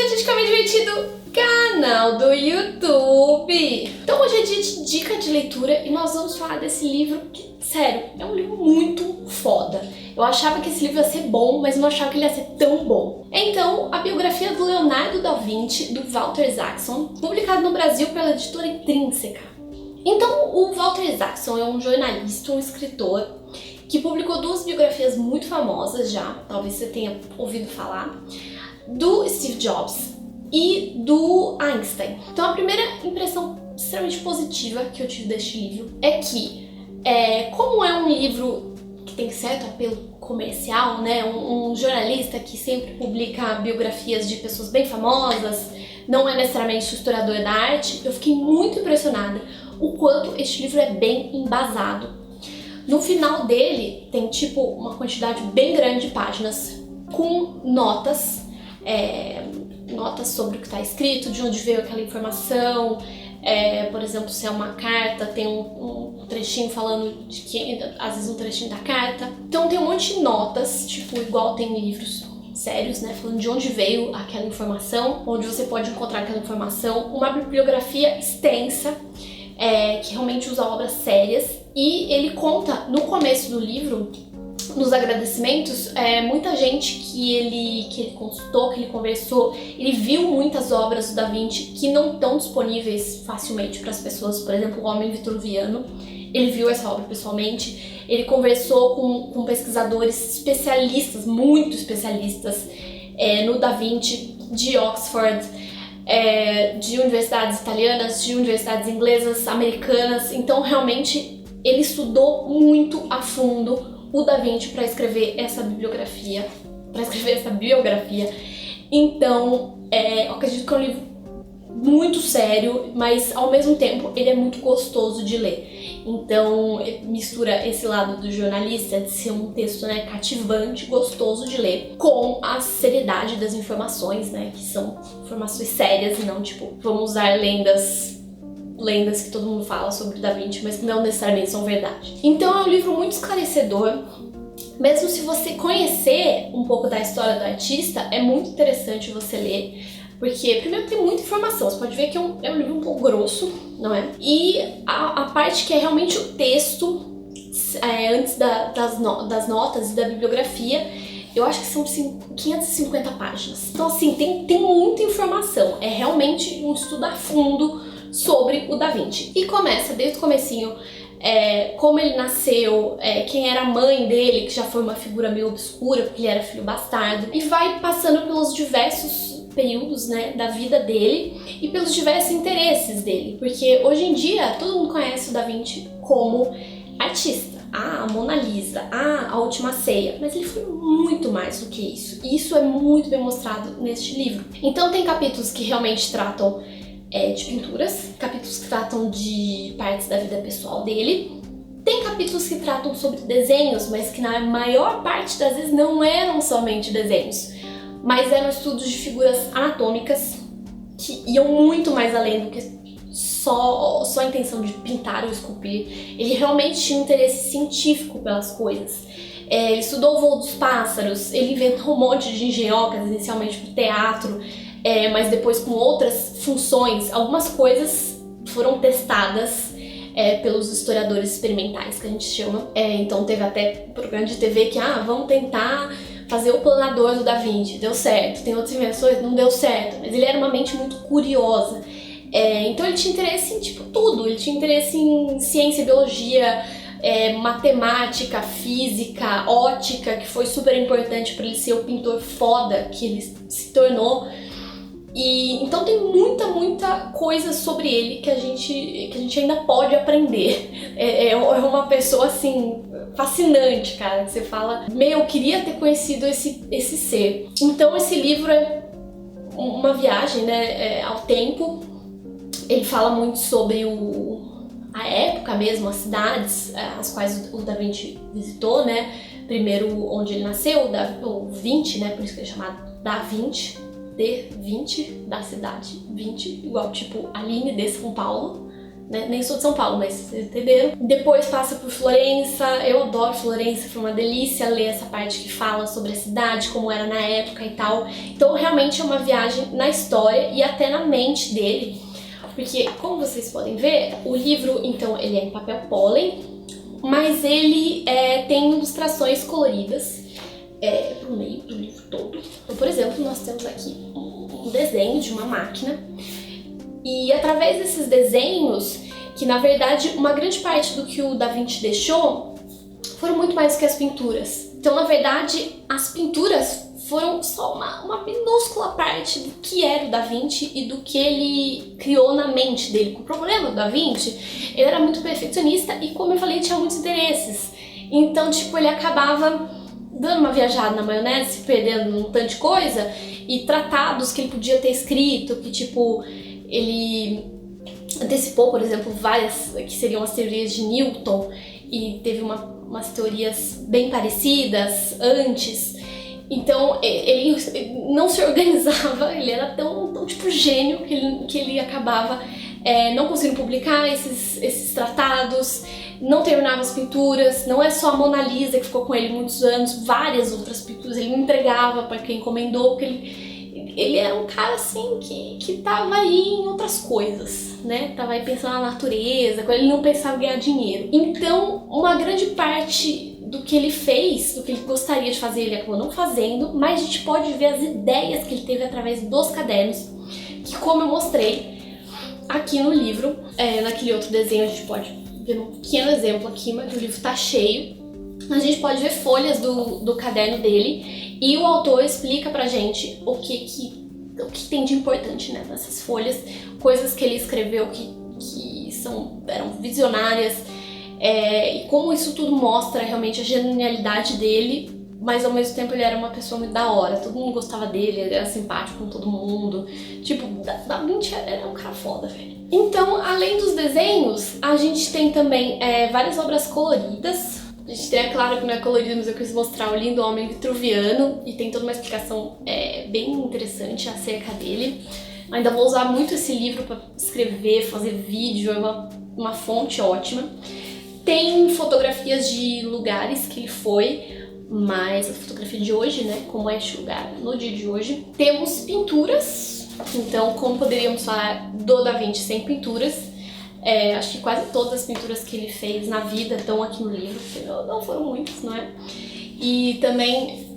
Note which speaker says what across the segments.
Speaker 1: Artisticamente Divertido, canal do YouTube. Então hoje é dia de dica de leitura e nós vamos falar desse livro que, sério, é um livro muito foda. Eu achava que esse livro ia ser bom, mas não achava que ele ia ser tão bom. Então, a biografia do Leonardo da Vinci, do Walter Isaacson, publicado no Brasil pela editora Intrínseca. Então, o Walter Isaacson é um jornalista, um escritor, que publicou duas biografias muito famosas já, talvez você tenha ouvido falar, do Steve Jobs e do Einstein. Então, a primeira impressão extremamente positiva que eu tive deste livro é que, como é um livro que tem certo apelo comercial, né, um jornalista que sempre publica biografias de pessoas bem famosas, não é necessariamente o historiador da arte, eu fiquei muito impressionada o quanto este livro é bem embasado. No final dele tem tipo uma quantidade bem grande de páginas com notas, notas sobre o que está escrito, de onde veio aquela informação, por exemplo, se é uma carta, tem um trechinho falando de quem, às vezes um trechinho da carta. Então tem um monte de notas, tipo, igual tem livros sérios, né, falando de onde veio aquela informação, onde você pode encontrar aquela informação, uma bibliografia extensa, que realmente usa obras sérias, e ele conta no começo do livro, nos agradecimentos, muita gente que ele consultou, que ele conversou, ele viu muitas obras do Da Vinci que não estão disponíveis facilmente para as pessoas, por exemplo, o Homem Vitruviano, ele viu essa obra pessoalmente, ele conversou com pesquisadores especialistas, muito especialistas, no Da Vinci, de Oxford, de universidades italianas, de universidades inglesas, americanas. Então realmente ele estudou muito a fundo o Da Vinci para escrever essa bibliografia, Então, eu acredito que é um livro muito sério, mas ao mesmo tempo ele é muito gostoso de ler. Então, mistura esse lado do jornalista, de ser um texto, né, cativante, gostoso de ler, com a seriedade das informações, né, que são informações sérias e não tipo, vamos usar lendas que todo mundo fala sobre Da Vinci, mas que não necessariamente são verdade. Então é um livro muito esclarecedor. Mesmo se você conhecer um pouco da história do artista, é muito interessante você ler, porque primeiro tem muita informação, você pode ver que é um livro um pouco grosso, não é? E a parte que é realmente o texto, antes das notas e da bibliografia, eu acho que são 550 páginas. Então assim, tem muita informação, é realmente um estudo a fundo sobre o Da Vinci. E começa desde o comecinho, como ele nasceu, quem era a mãe dele, que já foi uma figura meio obscura, porque ele era filho bastardo, e vai passando pelos diversos períodos, né, da vida dele e pelos diversos interesses dele, porque hoje em dia todo mundo conhece o Da Vinci como artista, a Mona Lisa, a Última Ceia, mas ele foi muito mais do que isso, e isso é muito bem mostrado neste livro. Então tem capítulos que realmente tratam de pinturas, capítulos que tratam de partes da vida pessoal dele, tem capítulos que tratam sobre desenhos, mas que na maior parte das vezes não eram somente desenhos, mas eram estudos de figuras anatômicas que iam muito mais além do que só a intenção de pintar ou esculpir. Ele realmente tinha um interesse científico pelas coisas. Ele estudou o voo dos pássaros, ele inventou um monte de engenhocas, inicialmente para o teatro, mas depois com outras funções. Algumas coisas foram testadas pelos historiadores experimentais, que a gente chama. Então teve até programa de TV que, vamos tentar fazer o planador do Da Vinci, deu certo. Tem outras invenções, não deu certo, mas ele era uma mente muito curiosa. Então ele tinha interesse em tipo tudo, ele tinha interesse em ciência, biologia, matemática, física, ótica, que foi super importante para ele ser o pintor foda que ele se tornou. E então tem muita coisa sobre ele que a gente ainda pode aprender. É uma pessoa assim fascinante, cara, que você fala, eu queria ter conhecido esse ser. Então esse livro é uma viagem, né, ao tempo. Ele fala muito sobre a época mesmo, as cidades as quais o Da Vinci visitou, né? Primeiro onde ele nasceu, o Vinci, né, por isso que ele é chamado Da Vinci. De 20 da cidade, 20, igual tipo Aline de São Paulo, né? Nem sou de São Paulo, mas vocês entenderam. Depois passa por Florença, eu adoro Florença, foi uma delícia ler essa parte que fala sobre a cidade, como era na época e tal. Então realmente é uma viagem na história e até na mente dele, porque como vocês podem ver, o livro então ele é em papel pólen, mas ele tem ilustrações coloridas pro meio do livro todo. Então, por exemplo, nós temos aqui um desenho de uma máquina. E através desses desenhos, que na verdade uma grande parte do que o Da Vinci deixou foram muito mais do que as pinturas. Então, na verdade, as pinturas foram só uma minúscula parte do que era o Da Vinci e do que ele criou na mente dele. O problema do Da Vinci, ele era muito perfeccionista e, como eu falei, tinha muitos interesses. Então, tipo, ele acabava dando uma viajada na maionese, se perdendo num tanto de coisa, e tratados que ele podia ter escrito, que tipo, ele antecipou, por exemplo, várias que seriam as teorias de Newton, e teve umas teorias bem parecidas antes. Então ele não se organizava, ele era tão tipo gênio que ele acabava não conseguindo publicar esses tratados, não terminava as pinturas. Não é só a Mona Lisa que ficou com ele muitos anos, várias outras pinturas ele não entregava para quem encomendou, porque ele era um cara assim que tava aí em outras coisas, né? Tava aí pensando na natureza, ele não pensava em ganhar dinheiro. Então, uma grande parte do que ele fez, do que ele gostaria de fazer, ele acabou não fazendo, mas a gente pode ver as ideias que ele teve através dos cadernos, que, como eu mostrei aqui no livro, naquele outro desenho a gente pode ver um pequeno exemplo aqui, mas o livro tá cheio. A gente pode ver folhas do caderno dele e o autor explica pra gente o que tem de importante, né, nessas folhas, coisas que ele escreveu que eram visionárias, e como isso tudo mostra realmente a genialidade dele, mas ao mesmo tempo ele era uma pessoa muito da hora, todo mundo gostava dele, ele era simpático com todo mundo, tipo, Da Vinci era um cara foda, velho. Então, além dos desenhos, a gente tem também várias obras coloridas. A gente tem, é claro que não é colorido, mas eu quis mostrar o lindo homem vitruviano e tem toda uma explicação bem interessante acerca dele. Ainda vou usar muito esse livro para escrever, fazer vídeo, é uma fonte ótima. Tem fotografias de lugares que ele foi, mas a fotografia de hoje, né, como é este lugar no dia de hoje. Temos pinturas, então como poderíamos falar do Da Vinci sem pinturas? Acho que quase todas as pinturas que ele fez na vida estão aqui no livro, porque não foram muitas, não é? E também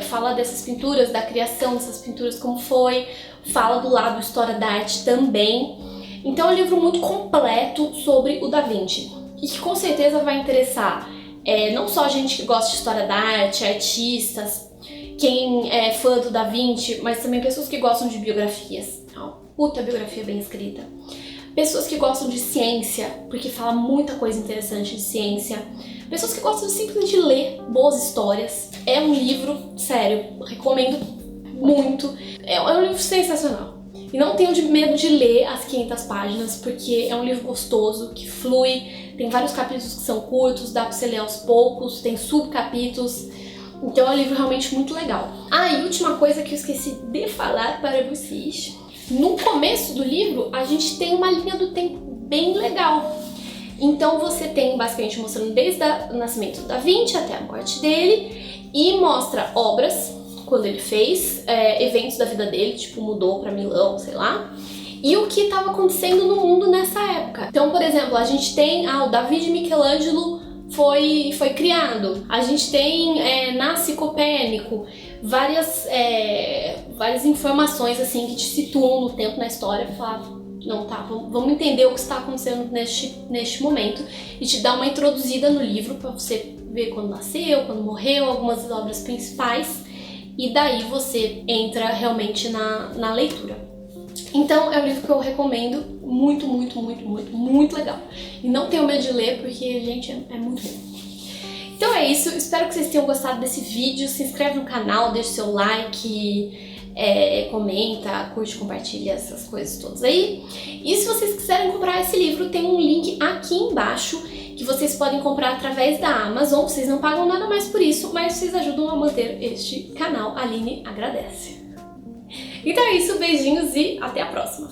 Speaker 1: fala dessas pinturas, da criação dessas pinturas, como foi, fala do lado história da arte também. Então é um livro muito completo sobre o Da Vinci e que com certeza vai interessar não só a gente que gosta de história da arte, artistas, quem é fã do Da Vinci, mas também pessoas que gostam de biografias. Uma puta biografia bem escrita. Pessoas que gostam de ciência, porque fala muita coisa interessante de ciência. Pessoas que gostam simplesmente de ler boas histórias. É um livro, sério, recomendo muito. É um livro sensacional. E não tenham medo de ler as 500 páginas, porque é um livro gostoso, que flui. Tem vários capítulos que são curtos, dá pra você ler aos poucos, tem subcapítulos. Então é um livro realmente muito legal. E última coisa que eu esqueci de falar para vocês. No começo do livro, a gente tem uma linha do tempo bem legal. Então você tem basicamente mostrando desde o nascimento do Da Vinci até a morte dele, e mostra obras, quando ele fez, eventos da vida dele, tipo mudou pra Milão, sei lá, e o que estava acontecendo no mundo nessa época. Então, por exemplo, a gente tem o Davi de Michelangelo foi criado. A gente tem nasce Copérnico, várias informações assim que te situam no tempo, na história, falar, não tá, vamos entender o que está acontecendo neste momento, e te dar uma introduzida no livro para você ver quando nasceu, quando morreu, algumas das obras principais, e daí você entra realmente na leitura. Então é um livro que eu recomendo, muito, muito, muito, muito, muito legal. E não tenho medo de ler, porque, gente, é muito bom. Então é isso, espero que vocês tenham gostado desse vídeo. Se inscreve no canal, deixa seu like, comenta, curte, compartilha, essas coisas todas aí. E se vocês quiserem comprar esse livro, tem um link aqui embaixo que vocês podem comprar através da Amazon. Vocês não pagam nada mais por isso, mas vocês ajudam a manter este canal. A Aline agradece. Então é isso, beijinhos e até a próxima!